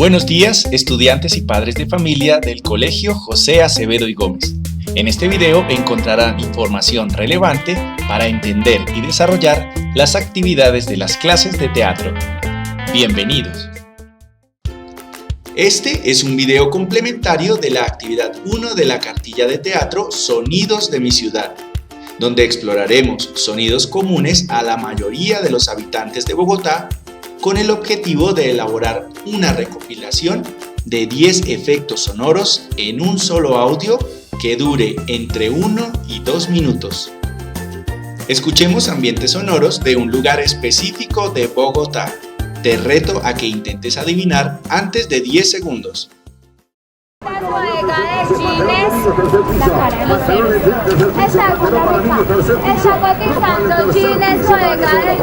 Buenos días, estudiantes y padres de familia del Colegio José Acevedo y Gómez. En este video encontrarán información relevante para entender y desarrollar las actividades de las clases de teatro. Bienvenidos. Este es un video complementario de la actividad 1 de la cartilla de teatro Sonidos de mi ciudad, donde exploraremos sonidos comunes a la mayoría de los habitantes de Bogotá con el objetivo de elaborar una recopilación de 10 efectos sonoros en un solo audio que dure entre 1 y 2 minutos. Escuchemos ambientes sonoros de un lugar específico de Bogotá. Te reto a que intentes adivinar antes de 10 segundos. La bodega de chines, la cara de los ceros. Está cotizando chines, bodega de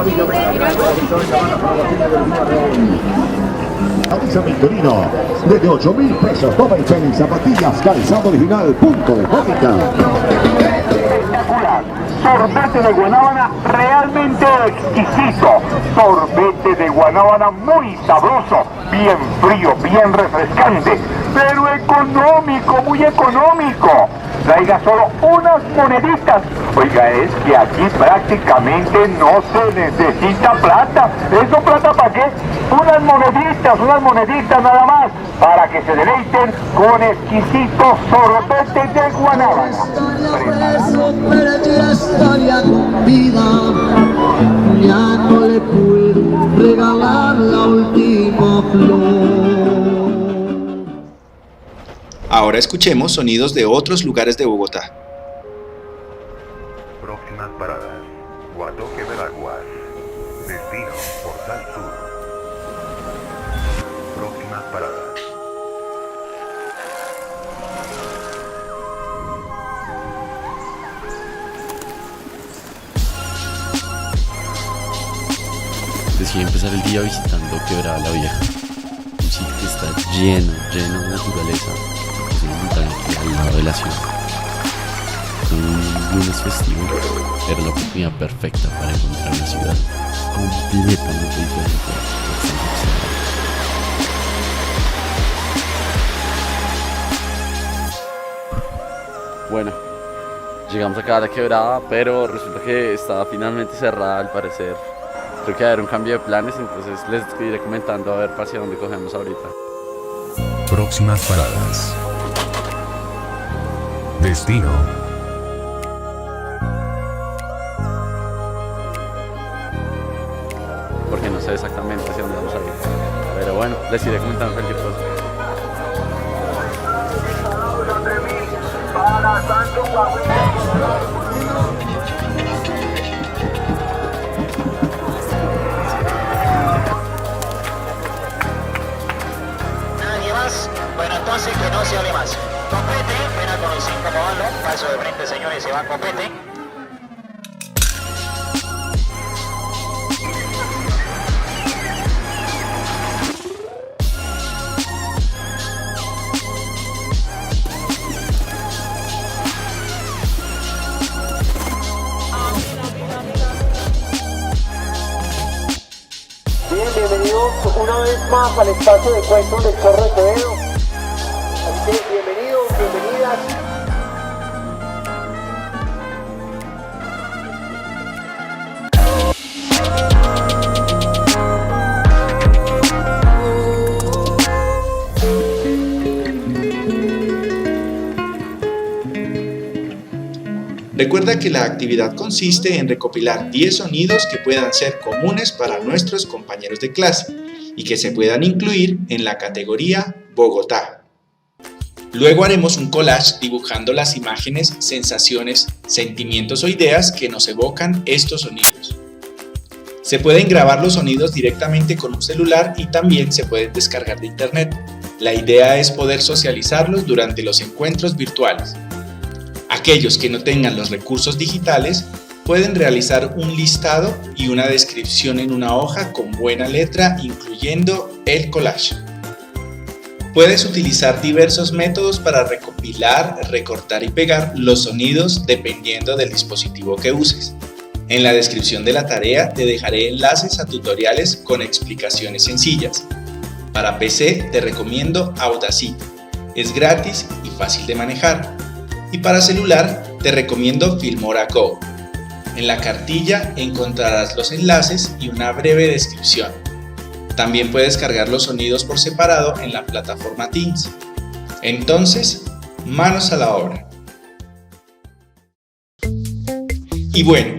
Camisa Victorino, desde 8.000 pesos, toma y tenis, zapatillas, calzado original, punto de cómica. Espectacular, sorbete de guanábana realmente exquisito, sorbete de guanábana muy sabroso, bien frío, bien refrescante, pero económico, muy económico. Traiga solo unas moneditas. Oiga, es que aquí prácticamente no se necesita plata. ¿Eso plata para qué? Unas moneditas nada más, para que se deleiten con exquisitos sorbetes de guanábana. Ya no le puedo regalar la última flor. Ahora escuchemos sonidos de otros lugares de Bogotá. Próximas paradas: Guatoque Veraguas. Destino: Portal Sur. Próximas paradas: Decidí empezar el día visitando Quebrada la Vieja, un sitio que está lleno de naturaleza. Es una montaña que al lado de la ciudad. Un lunes festivo era la oportunidad perfecta para encontrar una ciudad completamente diferente a la que estamos observando. Bueno, llegamos acá a la Quebrada, pero resulta que estaba finalmente cerrada al parecer. Creo que va a haber un cambio de planes, entonces les iré comentando a ver hacia dónde cogemos ahorita. Próximas paradas: Destino: Porque no sé exactamente hacia dónde vamos a ir. Pero bueno, les iré comentando cualquier cosa. Nadie más. Bueno, entonces que no se hable más. Copete, pena con el 5 modalo. Paso de frente, señores, se va Copete. Bienvenidos una vez más al espacio de cuentos del Chorro de Acevedo. Así que bienvenidos, bienvenidas. Recuerda que la actividad consiste en recopilar 10 sonidos que puedan ser comunes para nuestros compañeros de clase y que se puedan incluir en la categoría Bogotá. Luego haremos un collage dibujando las imágenes, sensaciones, sentimientos o ideas que nos evocan estos sonidos. Se pueden grabar los sonidos directamente con un celular y también se pueden descargar de internet. La idea es poder socializarlos durante los encuentros virtuales. Aquellos que no tengan los recursos digitales pueden realizar un listado y una descripción en una hoja con buena letra, incluyendo el collage. Puedes utilizar diversos métodos para recopilar, recortar y pegar los sonidos dependiendo del dispositivo que uses. En la descripción de la tarea te dejaré enlaces a tutoriales con explicaciones sencillas. Para PC te recomiendo Audacity, es gratis y fácil de manejar. Y para celular te recomiendo Filmora Go. En la cartilla encontrarás los enlaces y una breve descripción. También puedes cargar los sonidos por separado en la plataforma Teams. Entonces, manos a la obra. Y bueno,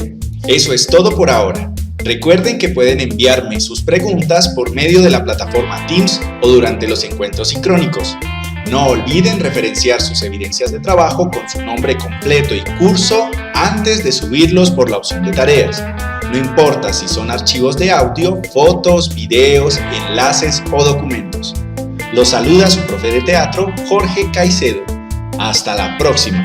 eso es todo por ahora. Recuerden que pueden enviarme sus preguntas por medio de la plataforma Teams o durante los encuentros sincrónicos. No olviden referenciar sus evidencias de trabajo con su nombre completo y curso antes de subirlos por la opción de tareas. No importa si son archivos de audio, fotos, videos, enlaces o documentos. Los saluda su profe de teatro, Jorge Caicedo. Hasta la próxima.